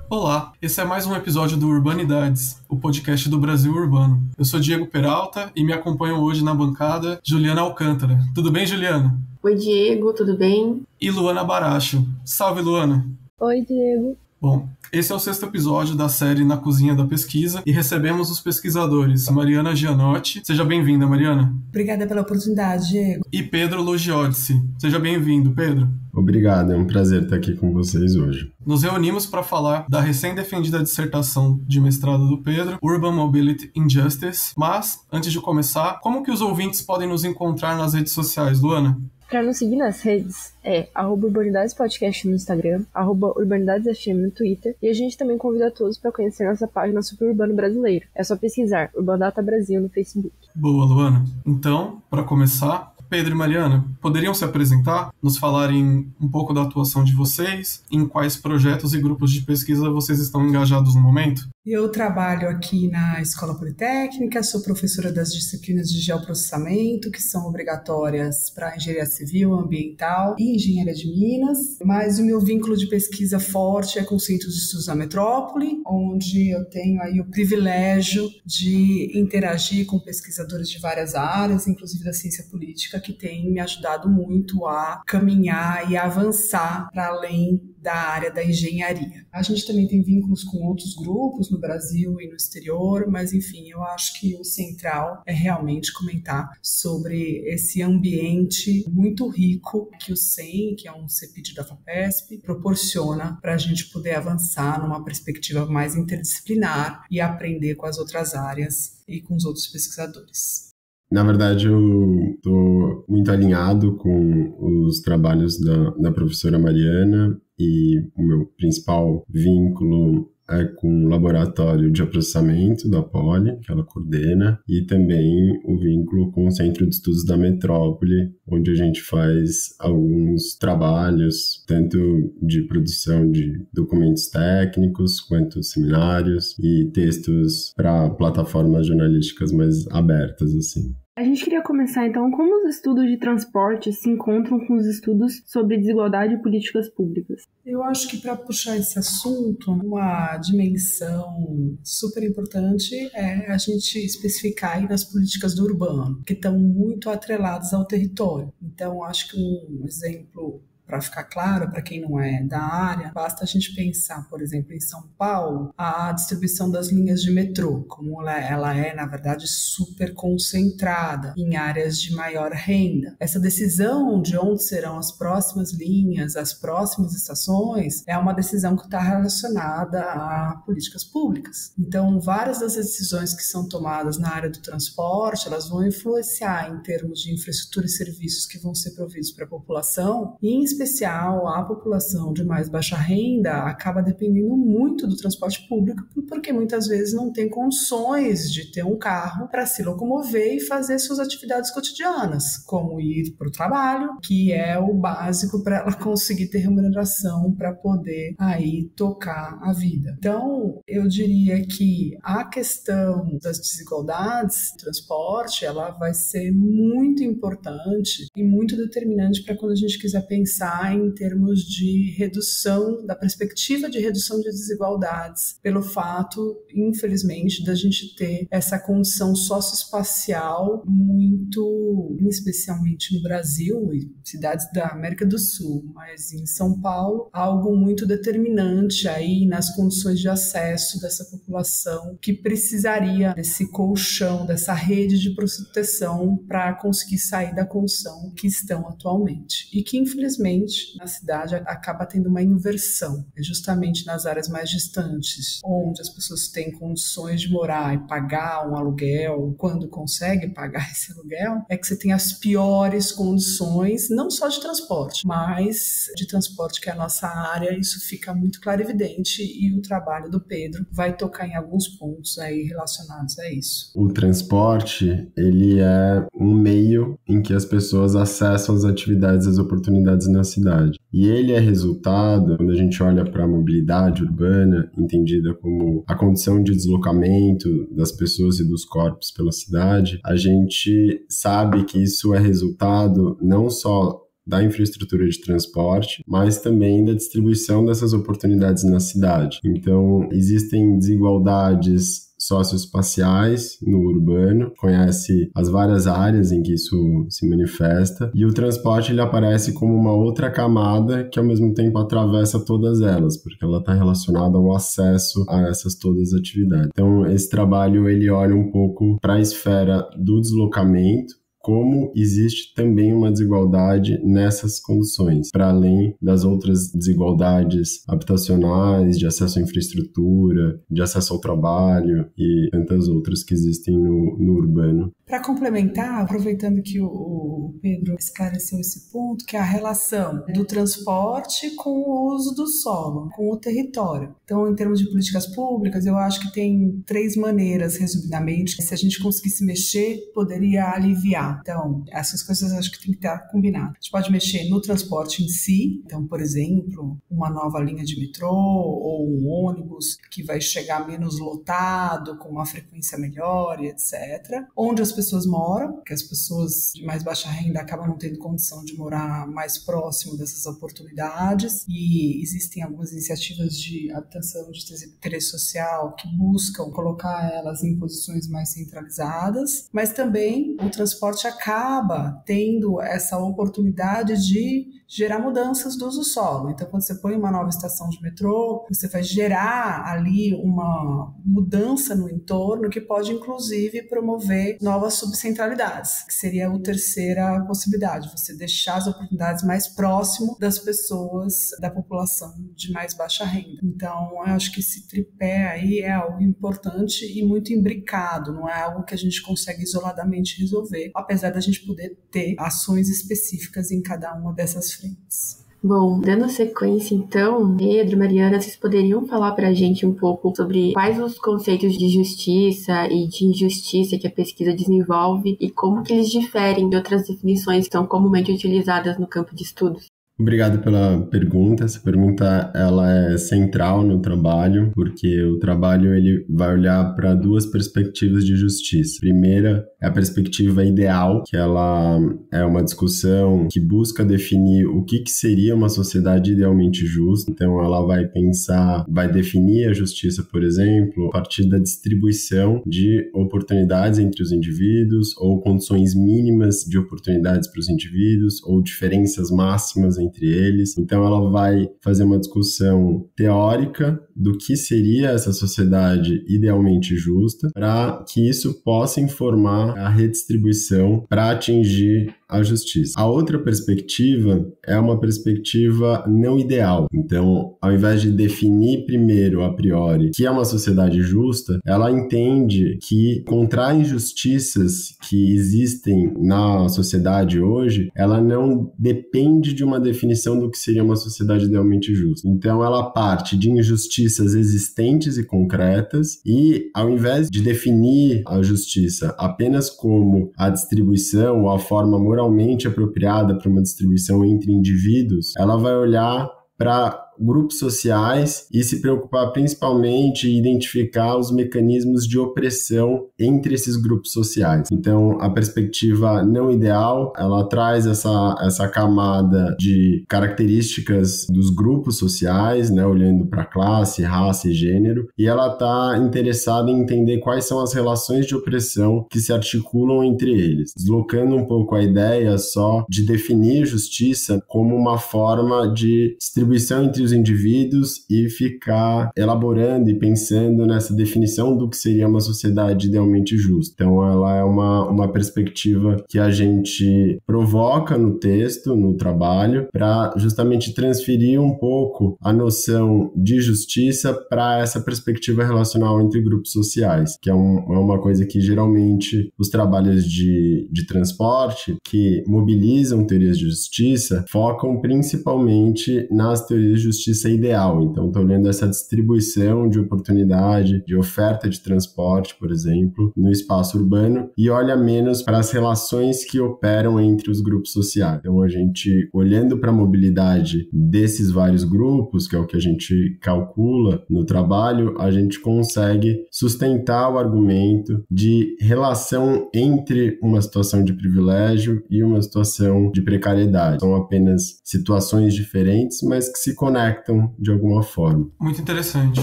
Olá, esse é mais um episódio do Urbanidades, o podcast do Brasil Urbano. Eu sou Diego Peralta e me acompanham hoje na bancada Juliana Alcântara. Tudo bem, Juliana? Oi, Diego, tudo bem? E Luana Baracho. Salve, Luana! Oi, Diego. Bom, esse é o 6º episódio da série Na Cozinha da Pesquisa e recebemos os pesquisadores Mariana Gianotti. Seja bem-vinda, Mariana. Obrigada pela oportunidade, Diego. E Pedro Logiodice. Seja bem-vindo, Pedro. Obrigado, é um prazer estar aqui com vocês hoje. Nos reunimos para falar da recém-defendida dissertação de mestrado do Pedro, Urban Mobility Injustice. Mas, antes de começar, como que os ouvintes podem nos encontrar nas redes sociais, Luana? Para nos seguir nas redes é @urbanidadespodcast no Instagram, @urbanidadesfm no Twitter, e a gente também convida todos para conhecer nossa página Super Urbano Brasileiro. É só pesquisar Urbandata Brasil no Facebook. Boa, Luana. Então, para começar, Pedro e Mariana, poderiam se apresentar, nos falarem um pouco da atuação de vocês, em quais projetos e grupos de pesquisa vocês estão engajados no momento? Eu trabalho aqui na Escola Politécnica, sou professora das disciplinas de geoprocessamento, que são obrigatórias para engenharia civil, ambiental e engenharia de Minas, mas o meu vínculo de pesquisa forte é com o Centro de Estudos da Metrópole, onde eu tenho aí o privilégio de interagir com pesquisadores de várias áreas, inclusive da ciência política, que tem me ajudado muito a caminhar e a avançar para além da área da engenharia. A gente também tem vínculos com outros grupos no Brasil e no exterior, mas enfim, eu acho que o central é realmente comentar sobre esse ambiente muito rico que o CEM, que é um CEPID da FAPESP, proporciona para a gente poder avançar numa perspectiva mais interdisciplinar e aprender com as outras áreas e com os outros pesquisadores. Na verdade, eu estou muito alinhado com os trabalhos da professora Mariana e o meu principal vínculo é com o laboratório de processamento da Poli, que ela coordena, e também o vínculo com o Centro de Estudos da Metrópole, onde a gente faz alguns trabalhos, tanto de produção de documentos técnicos, quanto seminários e textos para plataformas jornalísticas mais abertas, assim. A gente queria começar, então, como os estudos de transporte se encontram com os estudos sobre desigualdade e políticas públicas? Eu acho que para puxar esse assunto, uma dimensão super importante é a gente especificar aí nas políticas do urbano, que estão muito atreladas ao território. Então, acho que um exemplo para ficar claro, para quem não é da área, basta a gente pensar, por exemplo, em São Paulo, a distribuição das linhas de metrô, como ela é, na verdade, super concentrada em áreas de maior renda. Essa decisão de onde serão as próximas linhas, as próximas estações, é uma decisão que está relacionada a políticas públicas. Então, várias das decisões que são tomadas na área do transporte, elas vão influenciar em termos de infraestrutura e serviços que vão ser providos para a população, e em especial a população de mais baixa renda acaba dependendo muito do transporte público, porque muitas vezes não tem condições de ter um carro para se locomover e fazer suas atividades cotidianas, como ir para o trabalho, que é o básico para ela conseguir ter remuneração para poder aí tocar a vida. Então, eu diria que a questão das desigualdades no transporte, ela vai ser muito importante e muito determinante para quando a gente quiser pensar em termos de redução, da perspectiva de redução de desigualdades, pelo fato, infelizmente, da gente ter essa condição socioespacial muito, especialmente no Brasil e cidades da América do Sul, mas em São Paulo, algo muito determinante aí nas condições de acesso dessa população que precisaria desse colchão, dessa rede de proteção para conseguir sair da condição que estão atualmente e que, infelizmente, na cidade acaba tendo uma inversão. É justamente nas áreas mais distantes, onde as pessoas têm condições de morar e pagar um aluguel, quando conseguem pagar esse aluguel, é que você tem as piores condições, não só de transporte, mas de transporte, que é a nossa área. Isso fica muito claro e evidente, e o trabalho do Pedro vai tocar em alguns pontos aí relacionados a isso. O transporte, ele é um meio em que as pessoas acessam as atividades e as oportunidades na cidade. E ele é resultado, quando a gente olha para a mobilidade urbana, entendida como a condição de deslocamento das pessoas e dos corpos pela cidade, a gente sabe que isso é resultado não só da infraestrutura de transporte, mas também da distribuição dessas oportunidades na cidade. Então, existem desigualdades socioespaciais no urbano, conhece as várias áreas em que isso se manifesta, e o transporte ele aparece como uma outra camada que ao mesmo tempo atravessa todas elas, porque ela está relacionada ao acesso a essas todas as atividades. Então esse trabalho ele olha um pouco para a esfera do deslocamento, como existe também uma desigualdade nessas condições, para além das outras desigualdades habitacionais, de acesso à infraestrutura, de acesso ao trabalho e tantas outras que existem no urbano. Para complementar, aproveitando que o Pedro esclareceu esse ponto, que é a relação do transporte com o uso do solo, com o território. Então, em termos de políticas públicas, eu acho que tem 3 maneiras, resumidamente, que se a gente conseguisse mexer, poderia aliviar. Então, essas coisas eu acho que tem que estar combinado. A gente pode mexer no transporte em si, então, por exemplo, uma nova linha de metrô ou um ônibus que vai chegar menos lotado, com uma frequência melhor e etc. Onde as pessoas moram, porque as pessoas de mais baixa renda acabam não tendo condição de morar mais próximo dessas oportunidades, e existem algumas iniciativas de habitação de interesse social que buscam colocar elas em posições mais centralizadas, mas também o transporte acaba tendo essa oportunidade de gerar mudanças do uso solo. Então, quando você põe uma nova estação de metrô, você vai gerar ali uma mudança no entorno que pode, inclusive, promover novas subcentralidades, que seria a terceira possibilidade, você deixar as oportunidades mais próximo das pessoas, da população de mais baixa renda. Então, eu acho que esse tripé aí é algo importante e muito imbricado, não é algo que a gente consegue isoladamente resolver, apesar da gente poder ter ações específicas em cada uma dessas frentes. Bom, dando sequência então, Pedro, Mariana, vocês poderiam falar pra gente um pouco sobre quais os conceitos de justiça e de injustiça que a pesquisa desenvolve e como que eles diferem de outras definições que são comumente utilizadas no campo de estudos? Obrigado pela pergunta. Essa pergunta ela é central no trabalho, porque o trabalho ele vai olhar para 2 perspectivas de justiça. A primeira é a perspectiva ideal, que ela é uma discussão que busca definir o que seria uma sociedade idealmente justa. Então ela vai definir a justiça, por exemplo, a partir da distribuição de oportunidades entre os indivíduos, ou condições mínimas de oportunidades para os indivíduos, ou diferenças máximas entre eles. Então ela vai fazer uma discussão teórica do que seria essa sociedade idealmente justa, para que isso possa informar a redistribuição para atingir a justiça. A outra perspectiva é uma perspectiva não ideal. Então, ao invés de definir primeiro, a priori, que é uma sociedade justa, ela entende que contra injustiças que existem na sociedade hoje, ela não depende de uma definição do que seria uma sociedade idealmente justa. Então, ela parte de injustiças existentes e concretas e, ao invés de definir a justiça apenas como a distribuição ou a forma moralmente apropriada para uma distribuição entre indivíduos, ela vai olhar para grupos sociais e se preocupar principalmente em identificar os mecanismos de opressão entre esses grupos sociais. Então, a perspectiva não ideal, ela traz essa camada de características dos grupos sociais, né, olhando para classe, raça e gênero, e ela está interessada em entender quais são as relações de opressão que se articulam entre eles, deslocando um pouco a ideia só de definir justiça como uma forma de distribuição entre os indivíduos e ficar elaborando e pensando nessa definição do que seria uma sociedade idealmente justa. Então ela é uma perspectiva que a gente provoca no texto, no trabalho, para justamente transferir um pouco a noção de justiça para essa perspectiva relacional entre grupos sociais, que é uma coisa que geralmente os trabalhos de transporte que mobilizam teorias de justiça focam principalmente nas teorias de justiça ideal. Então, estou olhando essa distribuição de oportunidade, de oferta de transporte, por exemplo, no espaço urbano, e olha menos para as relações que operam entre os grupos sociais. Então, a gente, olhando para a mobilidade desses vários grupos, que é o que a gente calcula no trabalho, a gente consegue sustentar o argumento de relação entre uma situação de privilégio e uma situação de precariedade. São apenas situações diferentes, mas que se conectam de alguma forma. Muito interessante,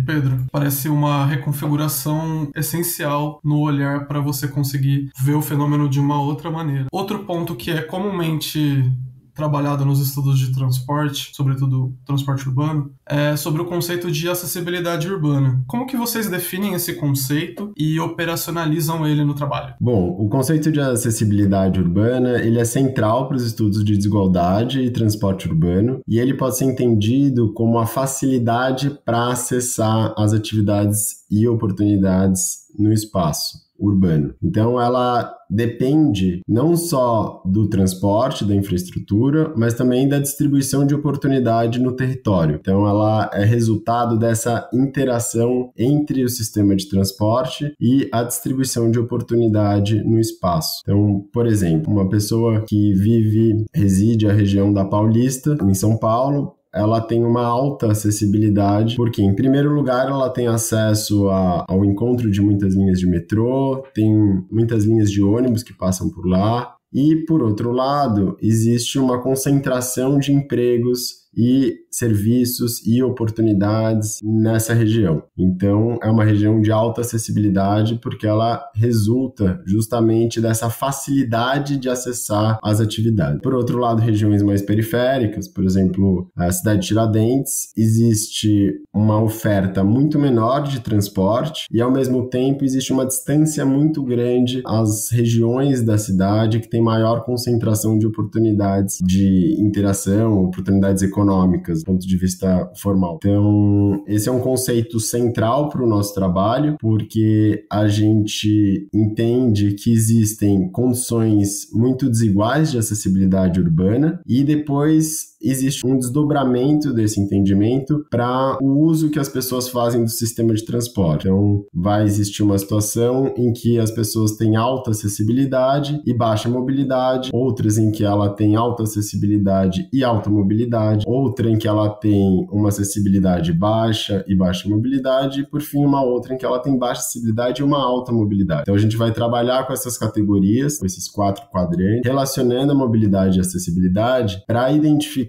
Pedro. Parece uma reconfiguração essencial no olhar para você conseguir ver o fenômeno de uma outra maneira. Outro ponto que é comumente trabalhado nos estudos de transporte, sobretudo transporte urbano, é sobre o conceito de acessibilidade urbana. Como que vocês definem esse conceito e operacionalizam ele no trabalho? Bom, o conceito de acessibilidade urbana, ele é central para os estudos de desigualdade e transporte urbano, e ele pode ser entendido como a facilidade para acessar as atividades e oportunidades no espaço urbano. Então, ela depende não só do transporte, da infraestrutura, mas também da distribuição de oportunidade no território. Então, ela é resultado dessa interação entre o sistema de transporte e a distribuição de oportunidade no espaço. Então, por exemplo, uma pessoa que reside a região da Paulista, em São Paulo, ela tem uma alta acessibilidade, porque, em primeiro lugar, ela tem acesso ao encontro de muitas linhas de metrô, tem muitas linhas de ônibus que passam por lá, e, por outro lado, existe uma concentração de empregos e serviços e oportunidades nessa região. Então, é uma região de alta acessibilidade porque ela resulta justamente dessa facilidade de acessar as atividades. Por outro lado, regiões mais periféricas, por exemplo, a cidade de Tiradentes, existe uma oferta muito menor de transporte e, ao mesmo tempo, existe uma distância muito grande às regiões da cidade que tem maior concentração de oportunidades de interação, oportunidades econômicas, do ponto de vista formal. Então, esse é um conceito central para o nosso trabalho, porque a gente entende que existem condições muito desiguais de acessibilidade urbana e depois existe um desdobramento desse entendimento para o uso que as pessoas fazem do sistema de transporte. Então, vai existir uma situação em que as pessoas têm alta acessibilidade e baixa mobilidade, outras em que ela tem alta acessibilidade e alta mobilidade, outra em que ela tem uma acessibilidade baixa e baixa mobilidade, e, por fim, uma outra em que ela tem baixa acessibilidade e uma alta mobilidade. Então, a gente vai trabalhar com essas categorias, com esses 4 quadrantes, relacionando a mobilidade e a acessibilidade para identificar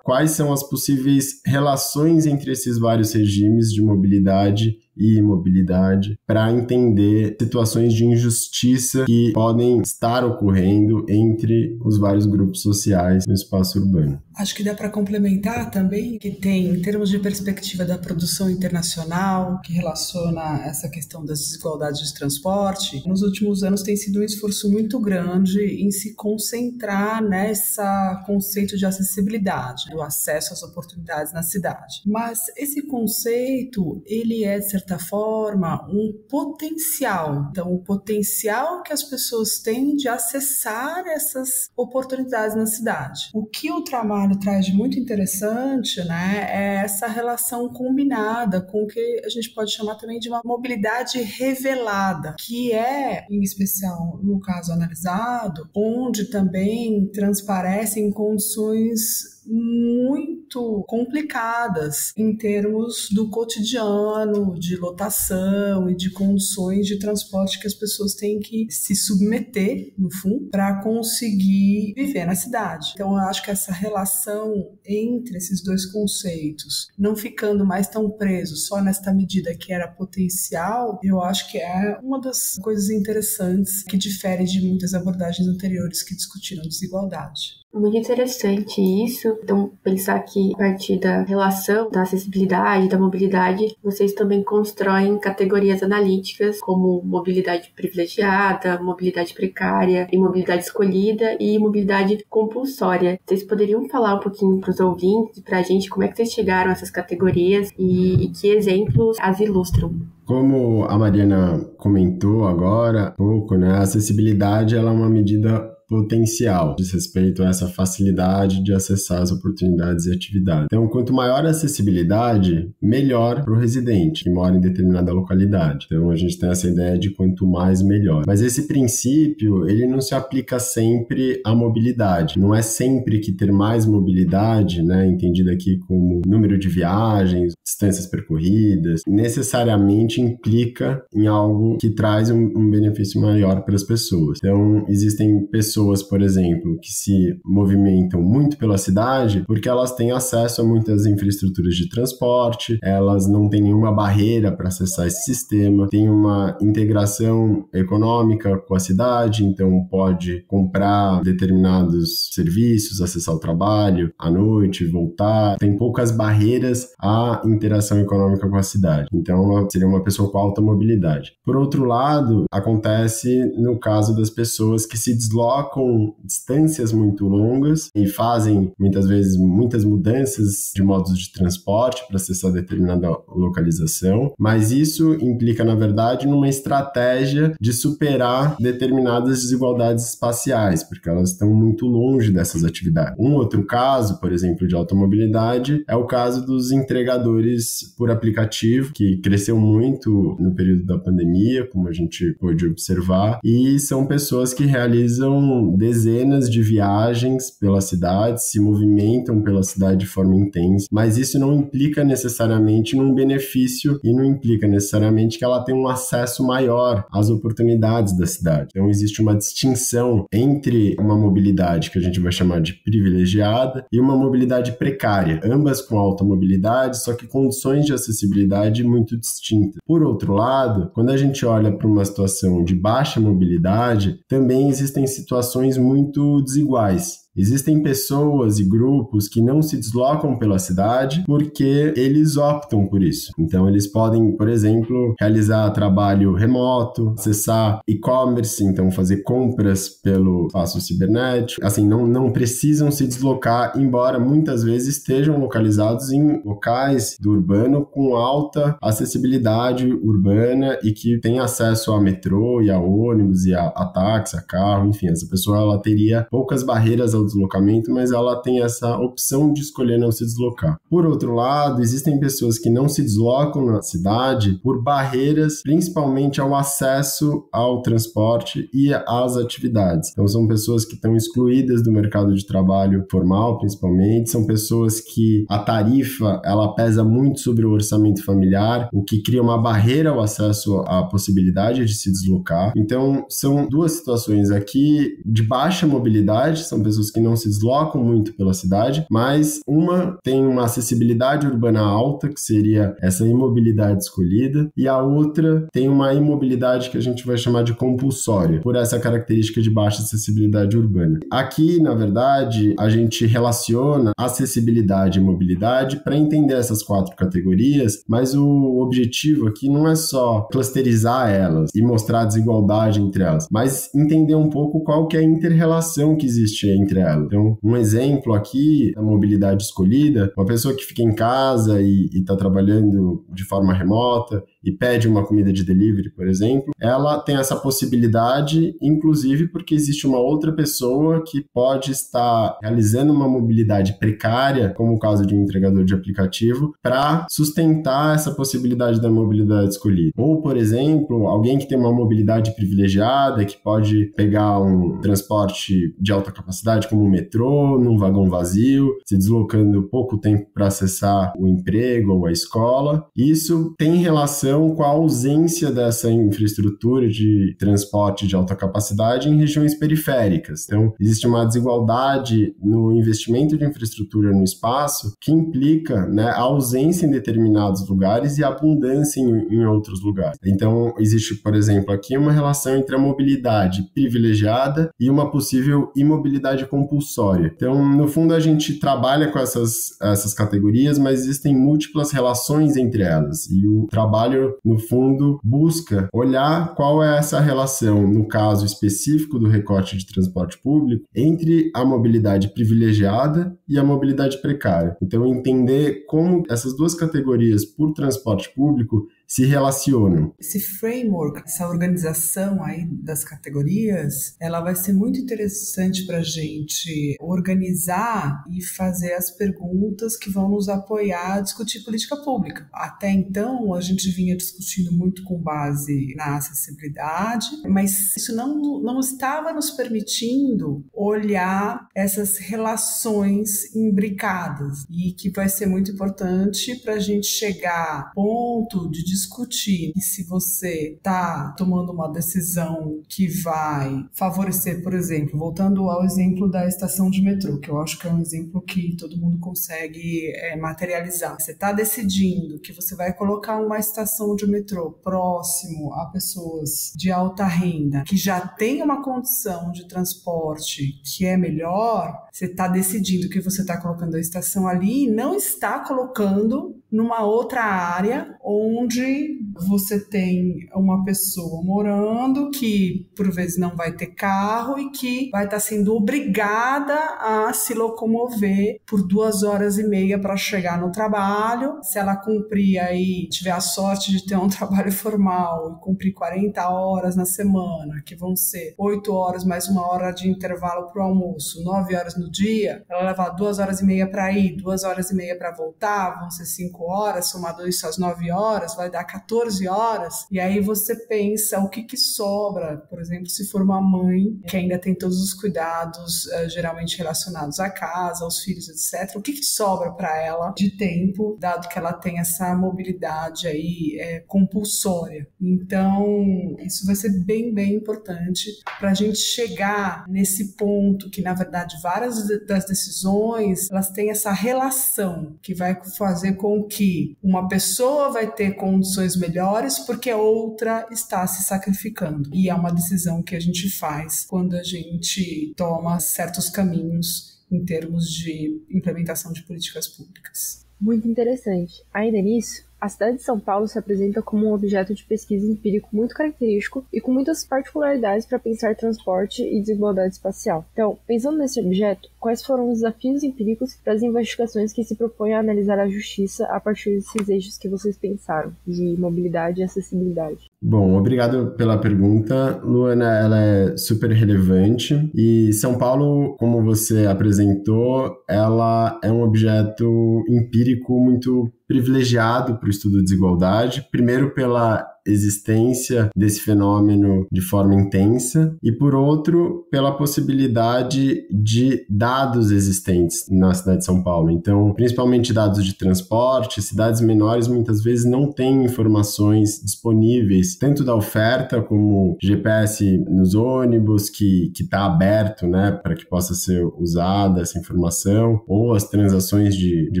quais são as possíveis relações entre esses vários regimes de mobilidade e imobilidade, para entender situações de injustiça que podem estar ocorrendo entre os vários grupos sociais no espaço urbano. Acho que dá para complementar também que tem, em termos de perspectiva da produção internacional, que relaciona essa questão das desigualdades de transporte, nos últimos anos tem sido um esforço muito grande em se concentrar nessa conceito de acessibilidade, do acesso às oportunidades na cidade. Mas esse conceito, ele é, de certa forma, um potencial. Então, o potencial que as pessoas têm de acessar essas oportunidades na cidade. O que o trabalho traz de muito interessante, né, é essa relação combinada com o que a gente pode chamar também de uma mobilidade revelada, que é, em especial no caso analisado, onde também transparecem condições muito complicadas em termos do cotidiano, de lotação e de condições de transporte que as pessoas têm que se submeter, no fundo, para conseguir viver na cidade. Então, eu acho que essa relação entre esses dois conceitos, não ficando mais tão preso só nesta medida que era potencial, eu acho que é uma das coisas interessantes que difere de muitas abordagens anteriores que discutiram desigualdade. Muito interessante isso. Então, pensar que a partir da relação da acessibilidade, da mobilidade, vocês também constroem categorias analíticas como mobilidade privilegiada, mobilidade precária, mobilidade escolhida e mobilidade compulsória. Vocês poderiam falar um pouquinho para os ouvintes, para a gente, como é que vocês chegaram a essas categorias e que exemplos as ilustram? Como a Mariana comentou agora, a acessibilidade ela é uma medida potencial, diz respeito a essa facilidade de acessar as oportunidades e atividades. Então, quanto maior a acessibilidade, melhor para o residente que mora em determinada localidade. Então, a gente tem essa ideia de quanto mais, melhor. Mas esse princípio, ele não se aplica sempre à mobilidade. Não é sempre que ter mais mobilidade, né, entendida aqui como número de viagens, distâncias percorridas, necessariamente implica em algo que traz um benefício maior para as pessoas. Então, existem pessoas, por exemplo, que se movimentam muito pela cidade porque elas têm acesso a muitas infraestruturas de transporte, elas não têm nenhuma barreira para acessar esse sistema, tem uma integração econômica com a cidade, então pode comprar determinados serviços, acessar o trabalho à noite, voltar, tem poucas barreiras à interação econômica com a cidade. Então, seria uma pessoa com alta mobilidade. Por outro lado, acontece no caso das pessoas que se deslocam distâncias muito longas e fazem, muitas vezes, muitas mudanças de modos de transporte para acessar determinada localização, mas isso implica, na verdade, numa estratégia de superar determinadas desigualdades espaciais, porque elas estão muito longe dessas atividades. Um outro caso, por exemplo, de automobilidade, é o caso dos entregadores por aplicativo, que cresceu muito no período da pandemia, como a gente pôde observar, e são pessoas que realizam dezenas de viagens pela cidade, se movimentam pela cidade de forma intensa, mas isso não implica necessariamente num benefício e não implica necessariamente que ela tenha um acesso maior às oportunidades da cidade. Então existe uma distinção entre uma mobilidade que a gente vai chamar de privilegiada e uma mobilidade precária, ambas com alta mobilidade, só que condições de acessibilidade muito distintas. Por outro lado, quando a gente olha para uma situação de baixa mobilidade, também existem situações muito desiguais. Existem pessoas e grupos que não se deslocam pela cidade porque eles optam por isso. Então, eles podem, por exemplo, realizar trabalho remoto, acessar e-commerce, então fazer compras pelo espaço cibernético. Assim, não precisam se deslocar, embora muitas vezes estejam localizados em locais do urbano com alta acessibilidade urbana e que tem acesso a metrô e a ônibus e a táxi, a carro, enfim, essa pessoa ela teria poucas barreiras ao deslocamento, mas ela tem essa opção de escolher não se deslocar. Por outro lado, existem pessoas que não se deslocam na cidade por barreiras, principalmente ao acesso ao transporte e às atividades. Então, são pessoas que estão excluídas do mercado de trabalho formal, principalmente, são pessoas que a tarifa, ela pesa muito sobre o orçamento familiar, o que cria uma barreira ao acesso à possibilidade de se deslocar. Então, são duas situações aqui de baixa mobilidade, são pessoas que não se deslocam muito pela cidade, mas uma tem uma acessibilidade urbana alta, que seria essa imobilidade escolhida, e a outra tem uma imobilidade que a gente vai chamar de compulsória, por essa característica de baixa acessibilidade urbana. Aqui, na verdade, a gente relaciona acessibilidade e mobilidade para entender essas quatro categorias, mas o objetivo aqui não é só clusterizar elas e mostrar a desigualdade entre elas, mas entender um pouco qual que é a inter-relação que existe entre elas. Então, um exemplo aqui da mobilidade escolhida, uma pessoa que fica em casa e está trabalhando de forma remota e pede uma comida de delivery, por exemplo, ela tem essa possibilidade, inclusive porque existe uma outra pessoa que pode estar realizando uma mobilidade precária, como o caso de um entregador de aplicativo, para sustentar essa possibilidade da mobilidade escolhida. Ou, por exemplo, alguém que tem uma mobilidade privilegiada, que pode pegar um transporte de alta capacidade, como um metrô, num vagão vazio, se deslocando pouco tempo para acessar o emprego ou a escola. Isso tem relação com a ausência dessa infraestrutura de transporte de alta capacidade em regiões periféricas. Então, existe uma desigualdade no investimento de infraestrutura no espaço que implica, né, a ausência em determinados lugares e a abundância em outros lugares. Então, existe, por exemplo, aqui uma relação entre a mobilidade privilegiada e uma possível imobilidade compulsória. Então, no fundo, a gente trabalha com essas categorias, mas existem múltiplas relações entre elas. E o trabalho, no fundo, busca olhar qual é essa relação, no caso específico do recorte de transporte público, entre a mobilidade privilegiada e a mobilidade precária. Então, entender como essas duas categorias por transporte público se relacionam. Esse framework, essa organização aí das categorias, ela vai ser muito interessante para a gente organizar e fazer as perguntas que vão nos apoiar a discutir política pública. Até então, a gente vinha discutindo muito com base na acessibilidade, mas isso não estava nos permitindo olhar essas relações imbricadas, e que vai ser muito importante para a gente chegar ao ponto de discutir se você está tomando uma decisão que vai favorecer, por exemplo, voltando ao exemplo da estação de metrô, que eu acho que é um exemplo que todo mundo consegue materializar. Você está decidindo que você vai colocar uma estação de metrô próximo a pessoas de alta renda, que já tem uma condição de transporte que é melhor, você está decidindo que você está colocando a estação ali e não está colocando numa outra área onde você tem uma pessoa morando que por vezes não vai ter carro e que vai estar sendo obrigada a se locomover por 2h30 para chegar no trabalho. Se ela cumprir aí, tiver a sorte de ter um trabalho formal e cumprir 40 horas na semana, que vão ser 8 horas mais 1 hora de intervalo para o almoço, 9 horas no dia, ela leva 2h30 para ir, 2h30 para voltar, vão ser 5 horas, somado isso às 9 horas, vai dar 14 horas, e aí você pensa o que sobra, por exemplo, se for uma mãe que ainda tem todos os cuidados geralmente relacionados à casa, aos filhos, etc., o que sobra para ela de tempo, dado que ela tem essa mobilidade aí compulsória. Então, isso vai ser bem, bem importante para a gente chegar nesse ponto que, na verdade, várias das decisões, elas têm essa relação que vai fazer com que uma pessoa vai ter condições melhores porque a outra está se sacrificando. E é uma decisão que a gente faz quando a gente toma certos caminhos em termos de implementação de políticas públicas. Muito interessante. Ainda nisso, a cidade de São Paulo se apresenta como um objeto de pesquisa empírico muito característico e com muitas particularidades para pensar transporte e desigualdade espacial. Então, pensando nesse objeto, quais foram os desafios empíricos para as investigações que se propõem a analisar a justiça a partir desses eixos que vocês pensaram, de mobilidade e acessibilidade? Bom, obrigado pela pergunta, Luana. Ela é super relevante e São Paulo, como você apresentou, ela é um objeto empírico muito privilegiado para o estudo de desigualdade, primeiro pela existência desse fenômeno de forma intensa e, por outro, pela possibilidade de dados existentes na cidade de São Paulo. Então, principalmente dados de transporte, cidades menores muitas vezes não têm informações disponíveis, tanto da oferta como GPS nos ônibus, que está aberto, né, para que possa ser usada essa informação, ou as transações de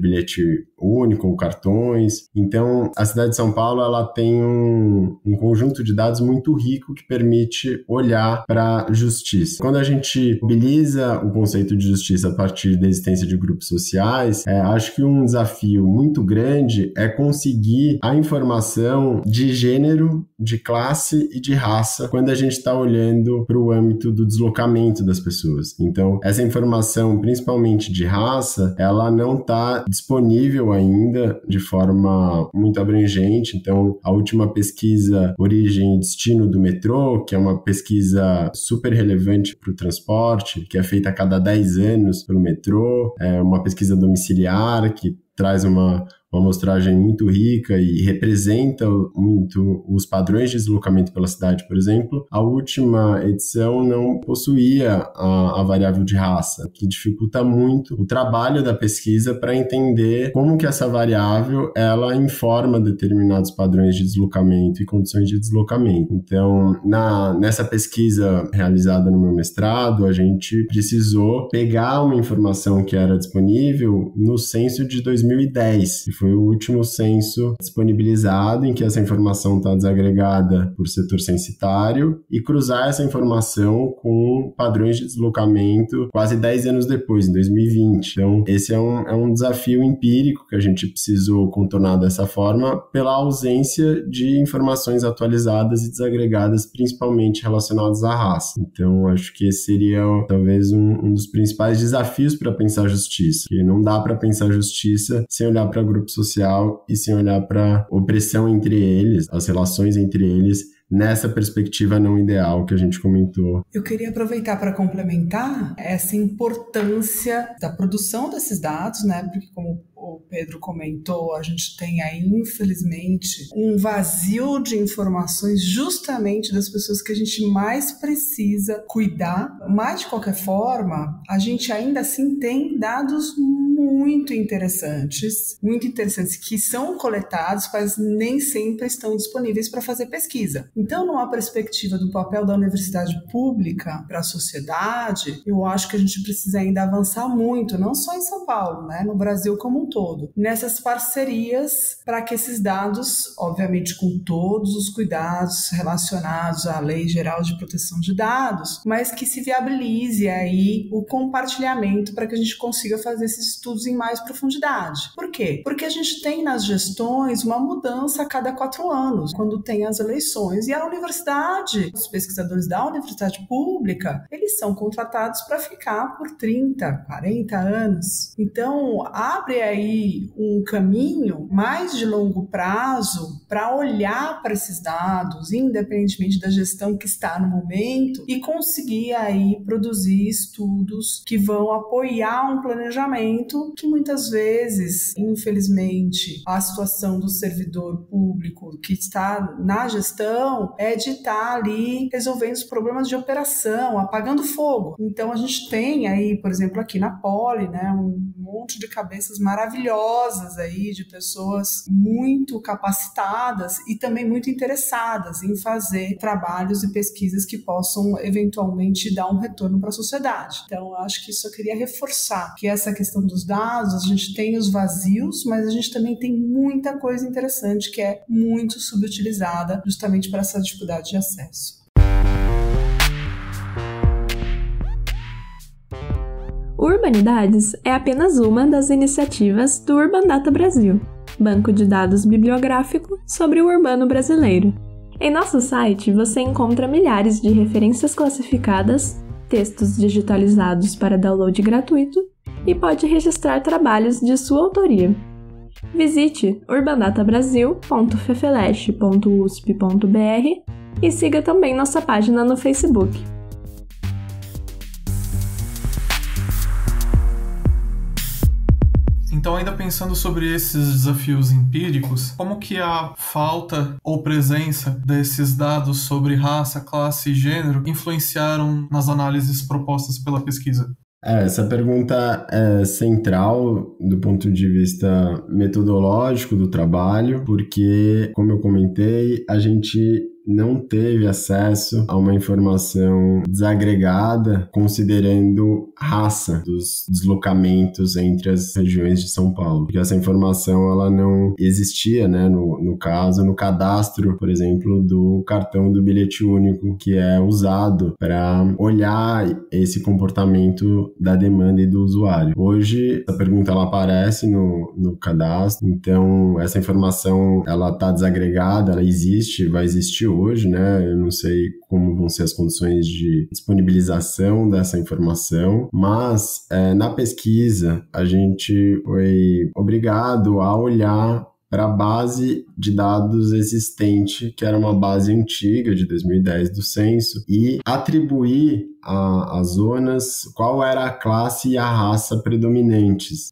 bilhete único ou cartões. Então, a cidade de São Paulo ela tem um conjunto de dados muito rico que permite olhar para a justiça. Quando a gente mobiliza o conceito de justiça a partir da existência de grupos sociais, acho que um desafio muito grande é conseguir a informação de gênero, de classe e de raça quando a gente está olhando para o âmbito do deslocamento das pessoas. Então, essa informação, principalmente de raça, ela não está disponível ainda de forma muito abrangente. Então, a última pesquisa Origem e Destino do Metrô, que é uma pesquisa super relevante para o transporte, que é feita a cada 10 anos pelo metrô, é uma pesquisa domiciliar que traz uma amostragem muito rica e representa muito os padrões de deslocamento pela cidade, por exemplo. A última edição não possuía a variável de raça, que dificulta muito o trabalho da pesquisa para entender como que essa variável ela informa determinados padrões de deslocamento e condições de deslocamento. Então, nessa pesquisa realizada no meu mestrado, a gente precisou pegar uma informação que era disponível no censo de 2010, que foi o último censo disponibilizado, em que essa informação está desagregada por setor censitário, e cruzar essa informação com padrões de deslocamento quase 10 anos depois, em 2020. Então, esse é um desafio empírico que a gente precisou contornar dessa forma pela ausência de informações atualizadas e desagregadas, principalmente relacionadas à raça. Então, acho que esse seria talvez um dos principais desafios para pensar justiça, que não dá para pensar justiça sem olhar para grupos social e sim olhar para a opressão entre eles, as relações entre eles, nessa perspectiva não ideal que a gente comentou. Eu queria aproveitar para complementar essa importância da produção desses dados, né? Porque como o Pedro comentou, a gente tem aí, infelizmente, um vazio de informações justamente das pessoas que a gente mais precisa cuidar. Mas, de qualquer forma, a gente ainda assim tem dados muito interessantes que são coletados, mas nem sempre estão disponíveis para fazer pesquisa. Então, numa perspectiva do papel da universidade pública para a sociedade, eu acho que a gente precisa ainda avançar muito, não só em São Paulo, né, no Brasil como um todo, nessas parcerias para que esses dados, obviamente com todos os cuidados relacionados à Lei Geral de Proteção de Dados, mas que se viabilize aí o compartilhamento para que a gente consiga fazer esses estudos em mais profundidade. Por quê? Porque a gente tem nas gestões uma mudança a cada 4 anos, quando tem as eleições, e a universidade, os pesquisadores da universidade pública, eles são contratados para ficar por 30, 40 anos. Então, abre aí um caminho mais de longo prazo para olhar para esses dados, independentemente da gestão que está no momento, e conseguir aí produzir estudos que vão apoiar um planejamento que muitas vezes, infelizmente, a situação do servidor público que está na gestão é de estar ali resolvendo os problemas de operação, apagando fogo. Então a gente tem aí, por exemplo, aqui na Poli, né, um monte de cabeças maravilhosas aí, de pessoas muito capacitadas e também muito interessadas em fazer trabalhos e pesquisas que possam eventualmente dar um retorno para a sociedade. Então eu acho que isso eu queria reforçar, que essa questão dos dados, a gente tem os vazios, mas a gente também tem muita coisa interessante que é muito subutilizada justamente para essa dificuldade de acesso. O Urbanidades é apenas uma das iniciativas do Urban Data Brasil, banco de dados bibliográfico sobre o urbano brasileiro. Em nosso site você encontra milhares de referências classificadas, textos digitalizados para download gratuito e pode registrar trabalhos de sua autoria. Visite urbandatabrasil.fefeleste.usp.br e siga também nossa página no Facebook. Então, ainda pensando sobre esses desafios empíricos, como que a falta ou presença desses dados sobre raça, classe e gênero influenciaram nas análises propostas pela pesquisa? Essa pergunta é central do ponto de vista metodológico do trabalho, porque, como eu comentei, a gente não teve acesso a uma informação desagregada considerando raça dos deslocamentos entre as regiões de São Paulo. Porque essa informação ela não existia, né, no cadastro, por exemplo, do cartão do bilhete único, que é usado para olhar esse comportamento da demanda e do usuário. Hoje, essa pergunta ela aparece no cadastro, então essa informação ela está desagregada, ela existe, vai existir hoje, né? Eu não sei como vão ser as condições de disponibilização dessa informação, mas na pesquisa a gente foi obrigado a olhar para a base de dados existente, que era uma base antiga de 2010 do censo, e atribuir às zonas qual era a classe e a raça predominantes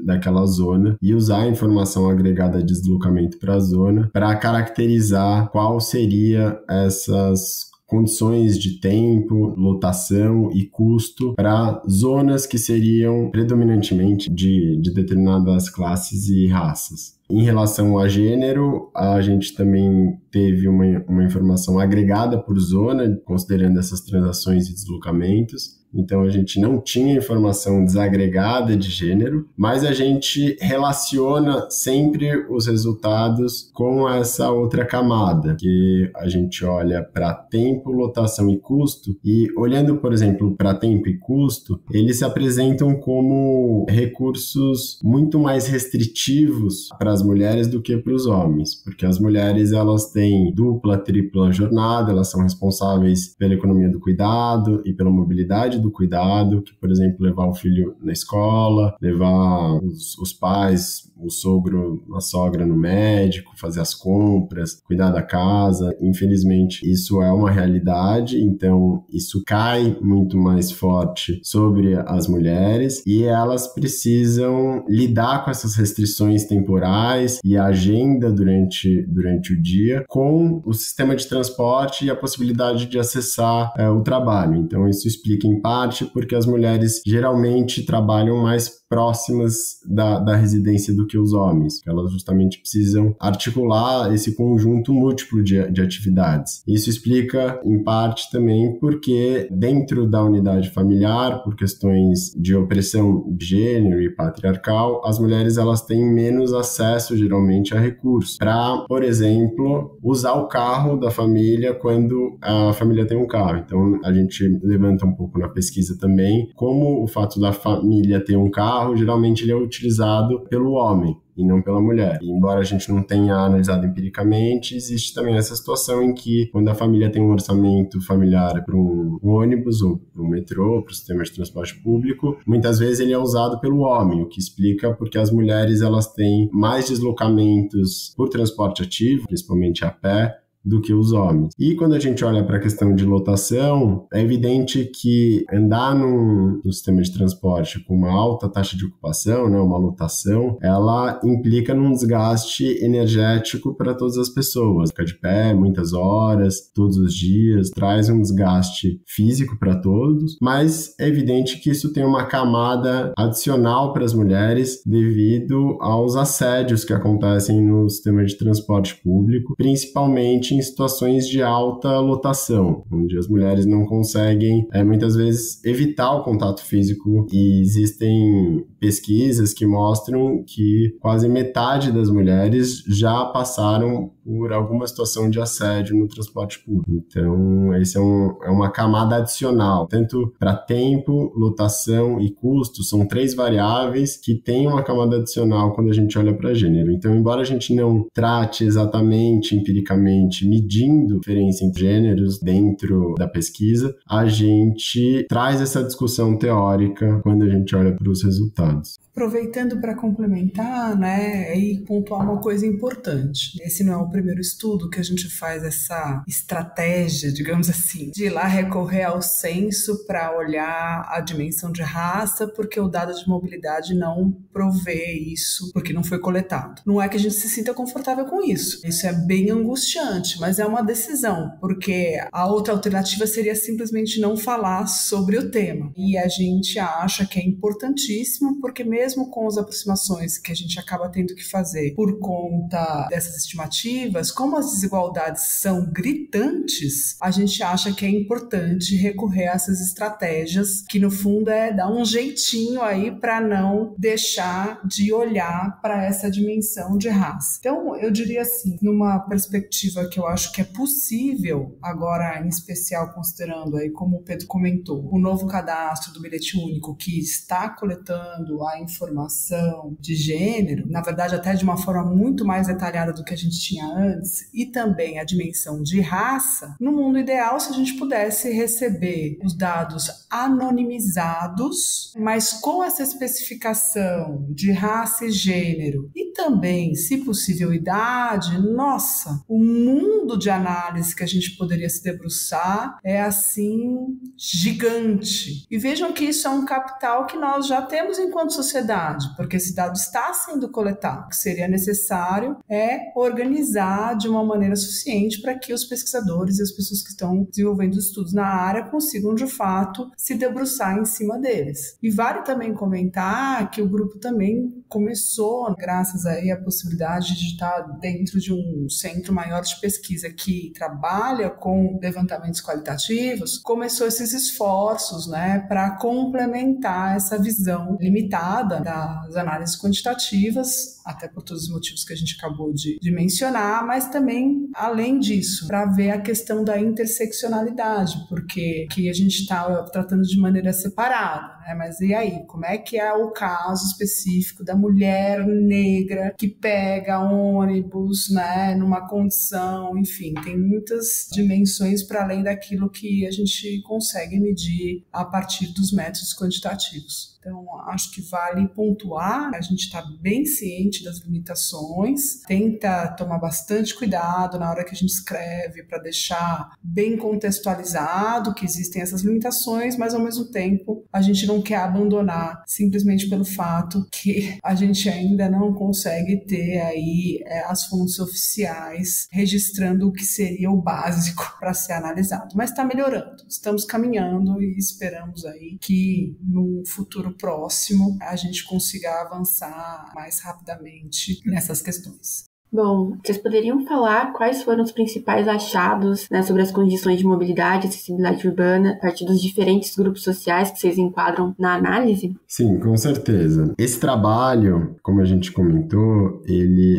daquela zona e usar a informação agregada de deslocamento para a zona para caracterizar qual seria essas condições de tempo, lotação e custo para zonas que seriam predominantemente de determinadas classes e raças. Em relação a gênero, a gente também teve uma informação agregada por zona, considerando essas transações e deslocamentos. Então, a gente não tinha informação desagregada de gênero, mas a gente relaciona sempre os resultados com essa outra camada, que a gente olha para tempo, lotação e custo, e olhando, por exemplo, para tempo e custo, eles se apresentam como recursos muito mais restritivos para as as mulheres do que para os homens, porque as mulheres elas têm dupla, tripla jornada, elas são responsáveis pela economia do cuidado e pela mobilidade do cuidado, que, por exemplo, levar o filho na escola, levar os pais, o sogro, a sogra no médico, fazer as compras, cuidar da casa. Infelizmente, isso é uma realidade, então isso cai muito mais forte sobre as mulheres e elas precisam lidar com essas restrições temporais e a agenda durante o dia com o sistema de transporte e a possibilidade de acessar o trabalho. Então, isso explica em parte porque as mulheres geralmente trabalham mais próximas da residência do que os homens, que elas justamente precisam articular esse conjunto múltiplo de atividades. Isso explica, em parte, também porque dentro da unidade familiar, por questões de opressão de gênero e patriarcal, as mulheres elas têm menos acesso, geralmente, a recursos para, por exemplo, usar o carro da família quando a família tem um carro. Então, a gente levanta um pouco na pesquisa também como o fato da família ter um carro, geralmente ele é utilizado pelo homem e não pela mulher. E embora a gente não tenha analisado empiricamente, existe também essa situação em que quando a família tem um orçamento familiar para um ônibus ou para um metrô, para o sistema de transporte público, muitas vezes ele é usado pelo homem, o que explica porque as mulheres elas têm mais deslocamentos por transporte ativo, principalmente a pé, do que os homens. E quando a gente olha para a questão de lotação, é evidente que andar no sistema de transporte com uma alta taxa de ocupação, né, uma lotação, ela implica num desgaste energético para todas as pessoas. Ficar de pé muitas horas, todos os dias, traz um desgaste físico para todos, mas é evidente que isso tem uma camada adicional para as mulheres devido aos assédios que acontecem no sistema de transporte público, principalmente em situações de alta lotação, onde as mulheres não conseguem, muitas vezes, evitar o contato físico, e existem pesquisas que mostram que quase metade das mulheres já passaram por alguma situação de assédio no transporte público. Então, esse é uma camada adicional, tanto para tempo, lotação e custo, são 3 variáveis que têm uma camada adicional quando a gente olha para gênero. Então, embora a gente não trate exatamente, empiricamente, medindo a diferença entre gêneros dentro da pesquisa, a gente traz essa discussão teórica quando a gente olha para os resultados. Aproveitando para complementar, né, e pontuar uma coisa importante. Esse não é o primeiro estudo que a gente faz essa estratégia, digamos assim, de ir lá recorrer ao censo para olhar a dimensão de raça, porque o dado de mobilidade não provê isso, porque não foi coletado. Não é que a gente se sinta confortável com isso. Isso é bem angustiante, mas é uma decisão, porque a outra alternativa seria simplesmente não falar sobre o tema. E a gente acha que é importantíssimo, porque mesmo com as aproximações que a gente acaba tendo que fazer por conta dessas estimativas, como as desigualdades são gritantes, a gente acha que é importante recorrer a essas estratégias, que no fundo é dar um jeitinho aí para não deixar de olhar para essa dimensão de raça. Então, eu diria assim, numa perspectiva que eu acho que é possível, agora em especial considerando aí, como o Pedro comentou, o novo cadastro do bilhete único que está coletando a informação de gênero, na verdade até de uma forma muito mais detalhada do que a gente tinha antes, e também a dimensão de raça, no mundo ideal, se a gente pudesse receber os dados anonimizados, mas com essa especificação de raça e gênero, e também, se possível, idade, nossa, o mundo de análise que a gente poderia se debruçar é assim gigante. E vejam que isso é um capital que nós já temos enquanto sociedade, porque esse dado está sendo coletado. O que seria necessário é organizar de uma maneira suficiente para que os pesquisadores e as pessoas que estão desenvolvendo estudos na área consigam, de fato, se debruçar em cima deles. E vale também comentar que o grupo também começou, graças aí à possibilidade de estar dentro de um centro maior de pesquisa que trabalha com levantamentos qualitativos, começou esses esforços, né, para complementar essa visão limitada das análises quantitativas, até por todos os motivos que a gente acabou de mencionar, mas também, além disso, para ver a questão da interseccionalidade, porque que a gente está tratando de maneira separada, né? Mas e aí, como é que é o caso específico da mulher negra que pega ônibus, né, numa condição, enfim, tem muitas dimensões para além daquilo que a gente consegue medir a partir dos métodos quantitativos. Então, acho que vale pontuar, a gente está bem ciente das limitações, tenta tomar bastante cuidado na hora que a gente escreve para deixar bem contextualizado que existem essas limitações, mas ao mesmo tempo a gente não quer abandonar simplesmente pelo fato que a gente ainda não consegue ter aí as fontes oficiais registrando o que seria o básico para ser analisado. Mas está melhorando, estamos caminhando e esperamos aí que no futuro próximo a gente consiga avançar mais rapidamente nessas questões. Bom, vocês poderiam falar quais foram os principais achados, né, sobre as condições de mobilidade e acessibilidade urbana a partir dos diferentes grupos sociais que vocês enquadram na análise? Sim, com certeza. Esse trabalho, como a gente comentou,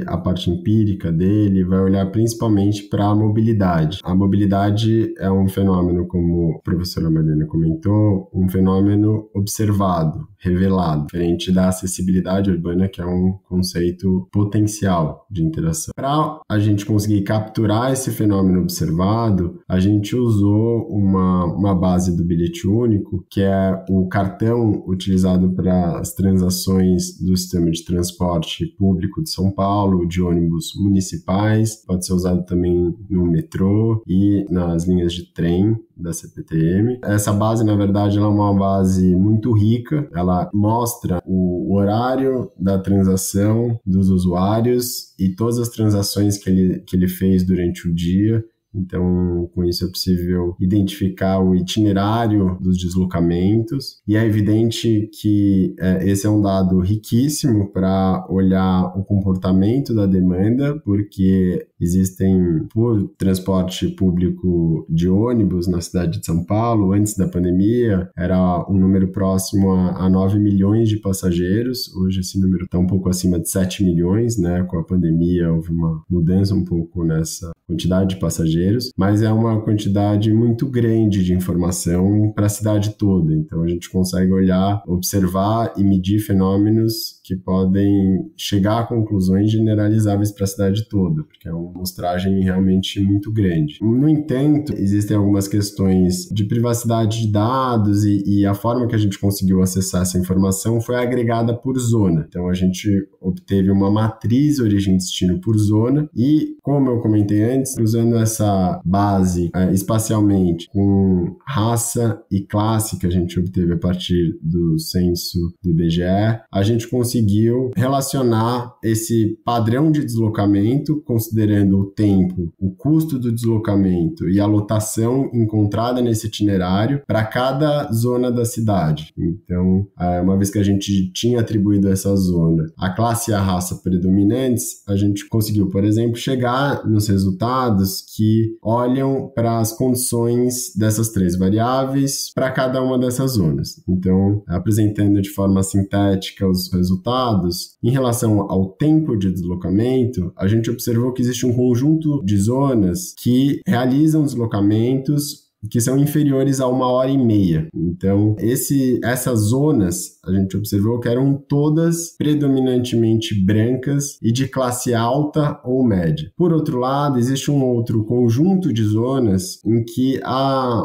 a parte empírica dele vai olhar principalmente para a mobilidade. A mobilidade é um fenômeno, como a professora Mariana comentou, um fenômeno observado, revelado, diferente da acessibilidade urbana, que é um conceito potencial de interação. Para a gente conseguir capturar esse fenômeno observado, a gente usou uma base do bilhete único, que é o cartão utilizado para as transações do sistema de transporte público de São Paulo, de ônibus municipais, pode ser usado também no metrô e nas linhas de trem da CPTM. Essa base, na verdade, ela é uma base muito rica, ela mostra o horário da transação dos usuários e todas as transações que ele fez durante o dia. Então, com isso é possível identificar o itinerário dos deslocamentos e é evidente que esse é um dado riquíssimo para olhar o comportamento da demanda, porque existem, por transporte público de ônibus na cidade de São Paulo, antes da pandemia, era um número próximo a 9 milhões de passageiros. Hoje esse número está um pouco acima de 7 milhões, né? Com a pandemia houve uma mudança um pouco nessa quantidade de passageiros, mas é uma quantidade muito grande de informação para a cidade toda. Então a gente consegue olhar, observar e medir fenômenos que podem chegar a conclusões generalizáveis para a cidade toda, porque é uma amostragem realmente muito grande. No entanto, existem algumas questões de privacidade de dados e a forma que a gente conseguiu acessar essa informação foi agregada por zona. Então a gente obteve uma matriz origem-destino por zona e, como eu comentei antes, usando essa base espacialmente com raça e classe que a gente obteve a partir do censo do IBGE, a gente conseguiu relacionar esse padrão de deslocamento, considerando o tempo, o custo do deslocamento e a lotação encontrada nesse itinerário para cada zona da cidade. Então, uma vez que a gente tinha atribuído a essa zona a classe e a raça predominantes, a gente conseguiu, por exemplo, chegar nos resultados que olham para as condições dessas três variáveis para cada uma dessas zonas. Então, apresentando de forma sintética os resultados, em relação ao tempo de deslocamento, a gente observou que existe um conjunto de zonas que realizam deslocamentos que são inferiores a 1h30. Então, essas zonas, a gente observou que eram todas predominantemente brancas e de classe alta ou média. Por outro lado, existe um outro conjunto de zonas em que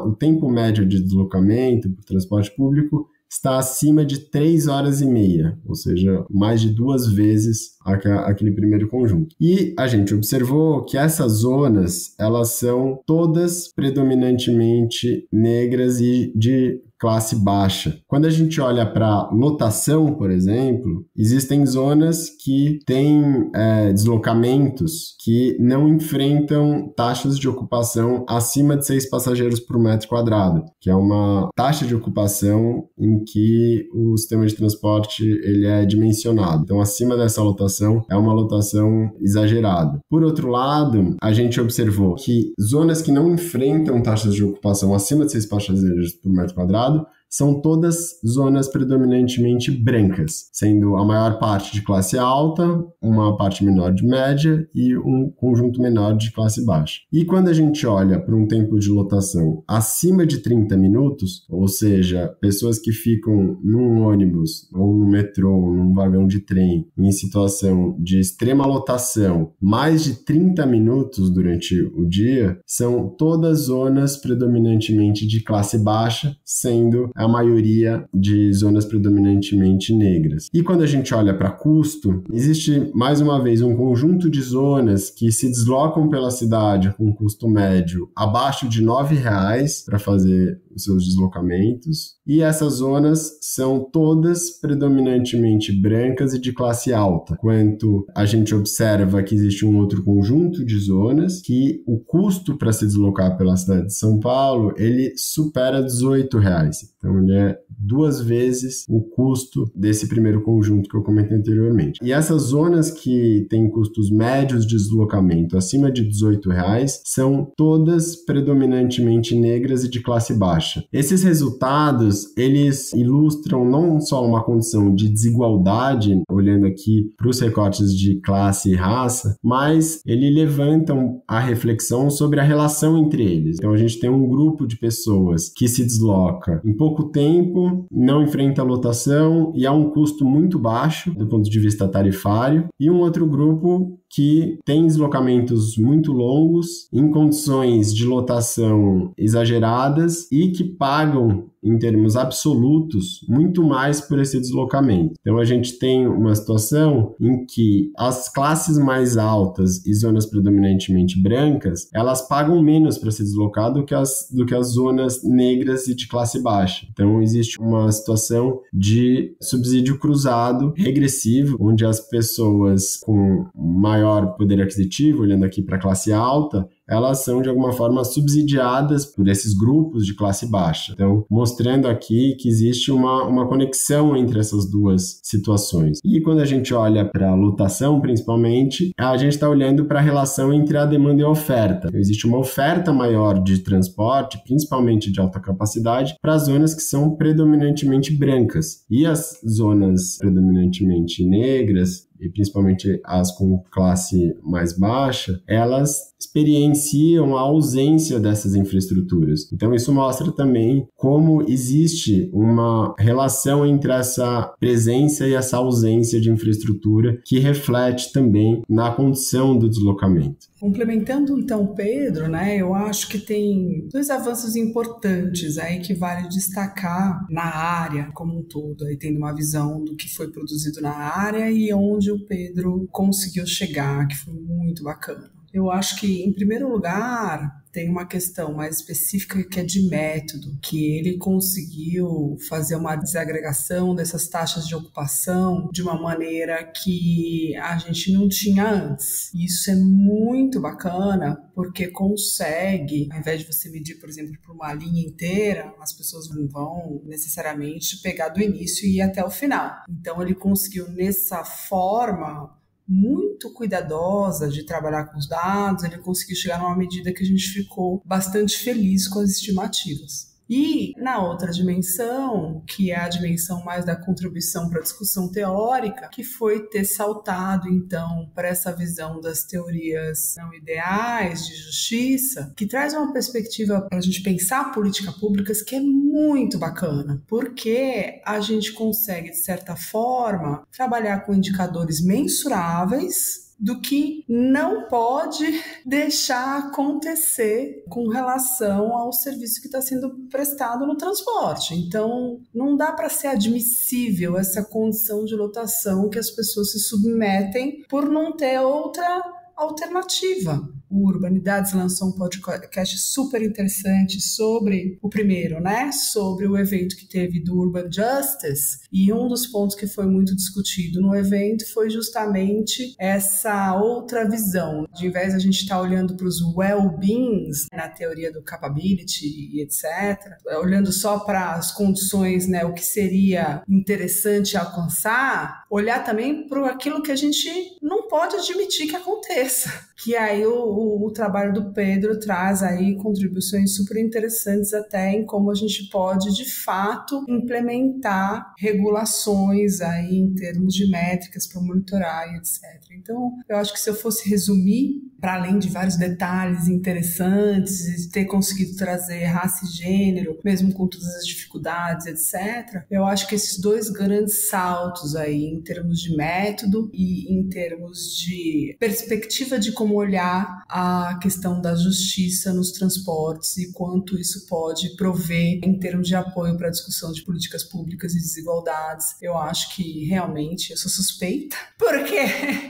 o tempo médio de deslocamento por transporte público está acima de 3h30, ou seja, mais de 2 vezes aquele primeiro conjunto. E a gente observou que essas zonas, elas são todas predominantemente negras e de classe baixa. Quando a gente olha para lotação, por exemplo, existem zonas que têm deslocamentos que não enfrentam taxas de ocupação acima de 6 passageiros por metro quadrado, que é uma taxa de ocupação em que o sistema de transporte ele é dimensionado. Então, acima dessa lotação é uma lotação exagerada. Por outro lado, a gente observou que zonas que não enfrentam taxas de ocupação acima de 6 passageiros por metro quadrado são todas zonas predominantemente brancas, sendo a maior parte de classe alta, uma parte menor de média e um conjunto menor de classe baixa. E quando a gente olha para um tempo de lotação acima de 30 minutos, ou seja, pessoas que ficam num ônibus ou no metrô, num vagão de trem, em situação de extrema lotação, mais de 30 minutos durante o dia, são todas zonas predominantemente de classe baixa, sendo a maioria de zonas predominantemente negras. E quando a gente olha para custo, existe mais uma vez um conjunto de zonas que se deslocam pela cidade com custo médio abaixo de R$ 9,00 para fazer os seus deslocamentos. E essas zonas são todas predominantemente brancas e de classe alta, enquanto a gente observa que existe um outro conjunto de zonas que o custo para se deslocar pela cidade de São Paulo, ele supera R$ 18,00. Então, ele é 2 vezes o custo desse primeiro conjunto que eu comentei anteriormente. E essas zonas que têm custos médios de deslocamento acima de R$ 18,00 são todas predominantemente negras e de classe baixa. Esses resultados, eles ilustram não só uma condição de desigualdade, olhando aqui para os recortes de classe e raça, mas eles levantam a reflexão sobre a relação entre eles. Então, a gente tem um grupo de pessoas que se desloca em pouco tempo, não enfrenta lotação e há um custo muito baixo do ponto de vista tarifário, e um outro grupo que tem deslocamentos muito longos, em condições de lotação exageradas e que pagam, em termos absolutos, muito mais por esse deslocamento. Então, a gente tem uma situação em que as classes mais altas e zonas predominantemente brancas, elas pagam menos para se deslocar do que as zonas negras e de classe baixa. Então, existe uma situação de subsídio cruzado regressivo, onde as pessoas com maior poder aquisitivo, olhando aqui para a classe alta, elas são de alguma forma subsidiadas por esses grupos de classe baixa. Então, mostrando aqui que existe uma conexão entre essas duas situações. E quando a gente olha para a lotação, principalmente, a gente está olhando para a relação entre a demanda e a oferta. Então, existe uma oferta maior de transporte, principalmente de alta capacidade, para as zonas que são predominantemente brancas. E as zonas predominantemente negras, e principalmente as com classe mais baixa, elas experienciam a ausência dessas infraestruturas. Então, isso mostra também como existe uma relação entre essa presença e essa ausência de infraestrutura que reflete também na condição do deslocamento. Complementando então Pedro, eu acho que tem 2 avanços importantes aí que vale destacar na área como um todo, aí tendo uma visão do que foi produzido na área e onde o Pedro conseguiu chegar, que foi muito bacana. Eu acho que, em primeiro lugar, tem uma questão mais específica que é de método, que ele conseguiu fazer uma desagregação dessas taxas de ocupação de uma maneira que a gente não tinha antes. Isso é muito bacana, porque consegue, ao invés de você medir, por exemplo, por uma linha inteira, as pessoas não vão necessariamente pegar do início e ir até o final. Então, ele conseguiu, nessa forma muito cuidadosa de trabalhar com os dados, ele conseguiu chegar numa medida que a gente ficou bastante feliz com as estimativas. E na outra dimensão, que é a dimensão mais da contribuição para a discussão teórica, que foi ter saltado, então, para essa visão das teorias não ideais de justiça, que traz uma perspectiva para a gente pensar políticas públicas que é muito bacana, porque a gente consegue, de certa forma, trabalhar com indicadores mensuráveis do que não pode deixar acontecer com relação ao serviço que está sendo prestado no transporte. Então, não dá para ser admissível essa condição de lotação que as pessoas se submetem por não ter outra alternativa. O Urbanidades lançou um podcast super interessante sobre o primeiro, sobre o evento que teve do Urban Justice, e um dos pontos que foi muito discutido no evento foi justamente essa outra visão. De ao invés de a gente estar olhando para os well-beings, na teoria do capability e etc., olhando só para as condições, o que seria interessante alcançar, olhar também para aquilo que a gente não pode admitir que aconteça, que aí o trabalho do Pedro traz aí contribuições super interessantes até em como a gente pode, de fato, implementar regulações aí em termos de métricas para monitorar e etc. Então, eu acho que se eu fosse resumir, para além de vários detalhes interessantes, de ter conseguido trazer raça e gênero, mesmo com todas as dificuldades, etc., eu acho que esses dois grandes saltos aí, em termos de método e em termos de perspectiva de como olhar a questão da justiça nos transportes e quanto isso pode prover em termos de apoio para a discussão de políticas públicas e desigualdades, eu acho que realmente eu sou suspeita, porque,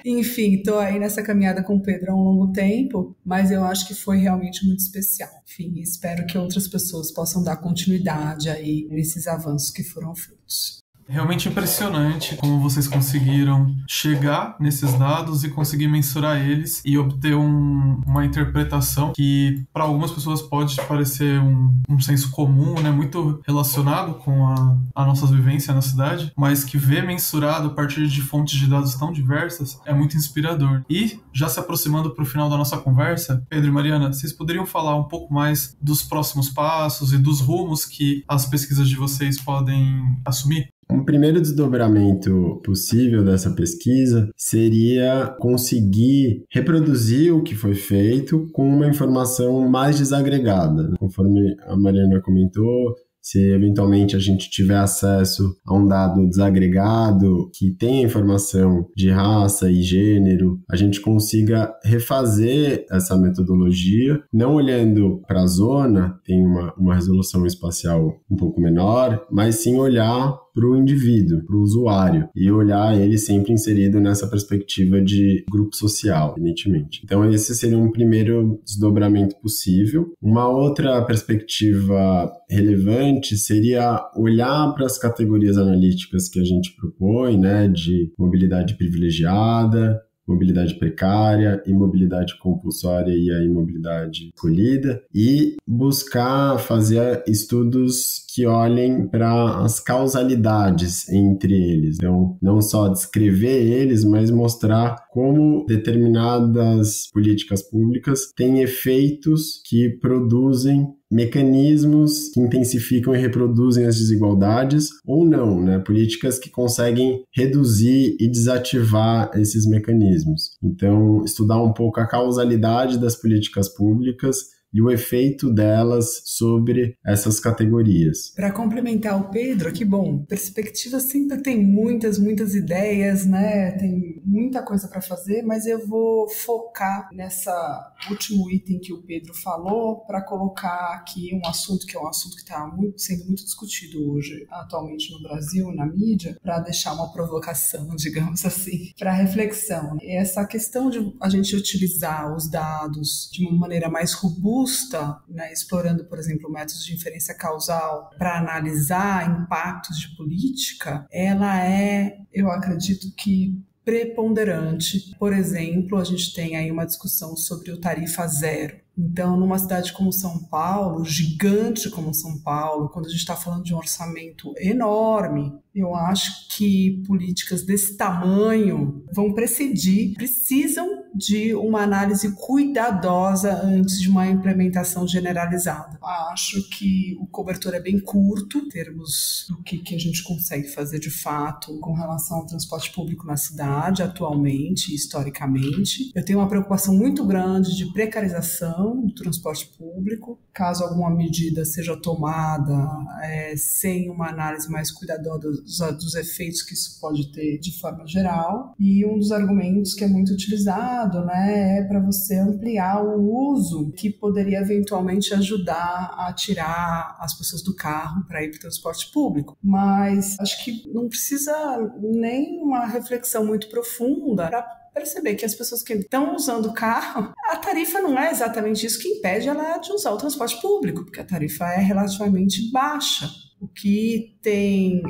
enfim, estou aí nessa caminhada com o Pedro há um longo tempo, mas eu acho que foi realmente muito especial. Enfim, espero que outras pessoas possam dar continuidade aí nesses avanços que foram feitos. Realmente impressionante como vocês conseguiram chegar nesses dados e conseguir mensurar eles e obter uma interpretação que para algumas pessoas pode parecer um senso comum, né, muito relacionado com a nossa vivência na cidade, mas que ver mensurado a partir de fontes de dados tão diversas é muito inspirador. E, já se aproximando para o final da nossa conversa, Pedro e Mariana, vocês poderiam falar um pouco mais dos próximos passos e dos rumos que as pesquisas de vocês podem assumir? Um primeiro desdobramento possível dessa pesquisa seria conseguir reproduzir o que foi feito com uma informação mais desagregada. Conforme a Mariana comentou, se eventualmente a gente tiver acesso a um dado desagregado que tenha informação de raça e gênero, a gente consiga refazer essa metodologia, não olhando para a zona, tem uma resolução espacial um pouco menor, mas sim olhar para o indivíduo, para o usuário, e olhar ele sempre inserido nessa perspectiva de grupo social, evidentemente. Então esse seria um primeiro desdobramento possível. Uma outra perspectiva relevante seria olhar para as categorias analíticas que a gente propõe, né, de mobilidade privilegiada, mobilidade precária, imobilidade compulsória e a imobilidade escolhida, e buscar fazer estudos que olhem para as causalidades entre eles. Então, não só descrever eles, mas mostrar como determinadas políticas públicas têm efeitos que produzem mecanismos que intensificam e reproduzem as desigualdades ou não, né? Políticas que conseguem reduzir e desativar esses mecanismos. Então, estudar um pouco a causalidade das políticas públicas e o efeito delas sobre essas categorias. Para complementar o Pedro, que bom, perspectiva sempre tem muitas ideias, né? Tem muita coisa para fazer, mas eu vou focar nessa último item que o Pedro falou para colocar aqui um assunto que é um assunto que está sendo muito discutido hoje, atualmente no Brasil, na mídia, para deixar uma provocação, digamos assim, para reflexão. Essa questão de a gente utilizar os dados de uma maneira mais robusta, né, explorando, por exemplo, métodos de inferência causal para analisar impactos de política, ela é, eu acredito que, preponderante. Por exemplo, a gente tem aí uma discussão sobre o tarifa zero. Então, numa cidade como São Paulo, gigante como São Paulo, quando a gente está falando de um orçamento enorme, eu acho que políticas desse tamanho precisam de uma análise cuidadosa antes de uma implementação generalizada. Acho que o cobertor é bem curto, em termos do que a gente consegue fazer de fato com relação ao transporte público na cidade, atualmente e historicamente. Eu tenho uma preocupação muito grande de precarização do transporte público, caso alguma medida seja tomada sem uma análise mais cuidadosa dos efeitos que isso pode ter de forma geral. E um dos argumentos que é muito utilizado, né, é para você ampliar o uso que poderia eventualmente ajudar a tirar as pessoas do carro para ir para o transporte público. Mas acho que não precisa nem uma reflexão muito profunda para perceber que as pessoas que estão usando o carro, a tarifa não é exatamente isso que impede ela de usar o transporte público, porque a tarifa é relativamente baixa. O que tem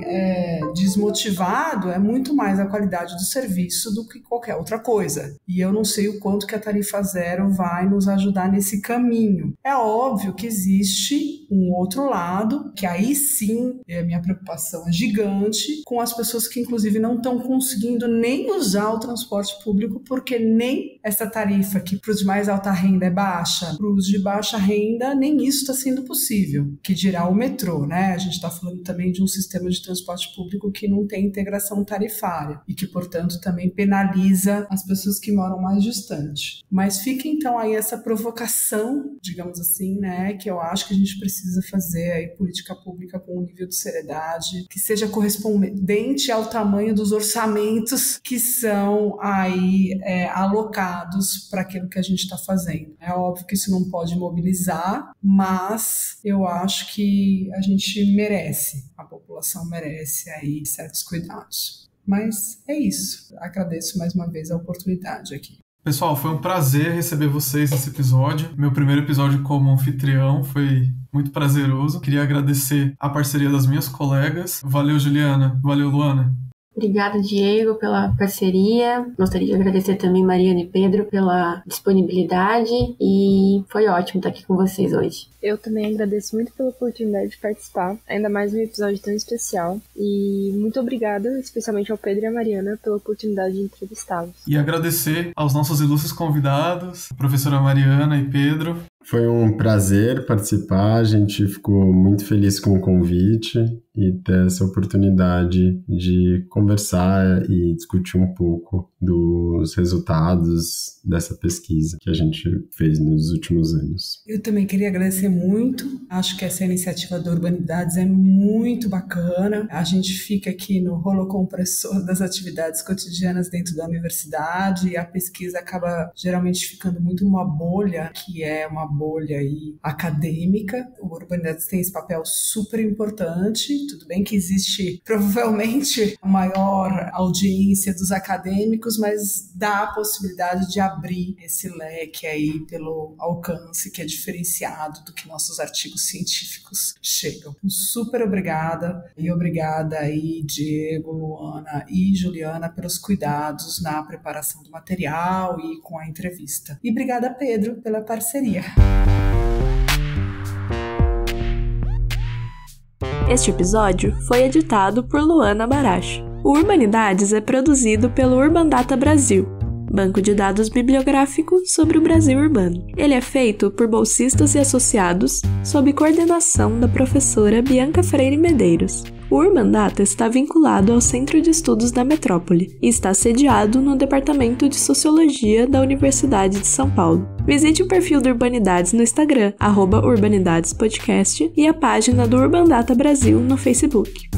desmotivado é muito mais a qualidade do serviço do que qualquer outra coisa. E eu não sei o quanto que a tarifa zero vai nos ajudar nesse caminho. É óbvio que existe um outro lado, que aí sim a minha preocupação é gigante, com as pessoas que inclusive não estão conseguindo nem usar o transporte público, porque nem essa tarifa que para os de mais alta renda é baixa, para os de baixa renda nem isso está sendo possível, que dirá o metrô, né? A gente está falando também de um sistema de transporte público que não tem integração tarifária e que, portanto, também penaliza as pessoas que moram mais distante. Mas fica então aí essa provocação, digamos assim, né, que eu acho que a gente precisa fazer aí política pública com um nível de seriedade que seja correspondente ao tamanho dos orçamentos que são aí alocados para aquilo que a gente está fazendo. É óbvio que isso não pode mobilizar, mas eu acho que a gente merece, a população merece aí certos cuidados. Mas é isso. Agradeço mais uma vez a oportunidade aqui. Pessoal, foi um prazer receber vocês nesse episódio. Meu primeiro episódio como anfitrião foi muito prazeroso. Queria agradecer a parceria das minhas colegas. Valeu, Juliana. Valeu, Luana. Obrigada, Diego, pela parceria. Gostaria de agradecer também Mariana e Pedro pela disponibilidade e foi ótimo estar aqui com vocês hoje. Eu também agradeço muito pela oportunidade de participar, ainda mais num episódio tão especial. E muito obrigada, especialmente ao Pedro e à Mariana, pela oportunidade de entrevistá-los. E agradecer aos nossos ilustres convidados, a professora Mariana e Pedro. Foi um prazer participar, a gente ficou muito feliz com o convite e ter essa oportunidade de conversar e discutir um pouco dos resultados dessa pesquisa que a gente fez nos últimos anos. Eu também queria agradecer muito, acho que essa iniciativa da Urbanidades é muito bacana, a gente fica aqui no rolo compressor das atividades cotidianas dentro da universidade e a pesquisa acaba geralmente ficando muito numa bolha, que é uma bolha aí acadêmica. O Urbanidades tem esse papel super importante, tudo bem que existe provavelmente a maior audiência dos acadêmicos, mas dá a possibilidade de abrir esse leque aí pelo alcance que é diferenciado do que nossos artigos científicos chegam. Super obrigada e obrigada aí Diego, Luana e Juliana pelos cuidados na preparação do material e com a entrevista. E obrigada Pedro pela parceria. Este episódio foi editado por Luana Baracho. O Urbanidades é produzido pelo Urbandata Brasil, banco de dados bibliográfico sobre o Brasil urbano. Ele é feito por bolsistas e associados, sob coordenação da professora Bianca Freire Medeiros. O Urbandata está vinculado ao Centro de Estudos da Metrópole e está sediado no Departamento de Sociologia da Universidade de São Paulo. Visite o perfil do Urbanidades no Instagram, @UrbanidadesPodcast, e a página do Urbandata Brasil no Facebook.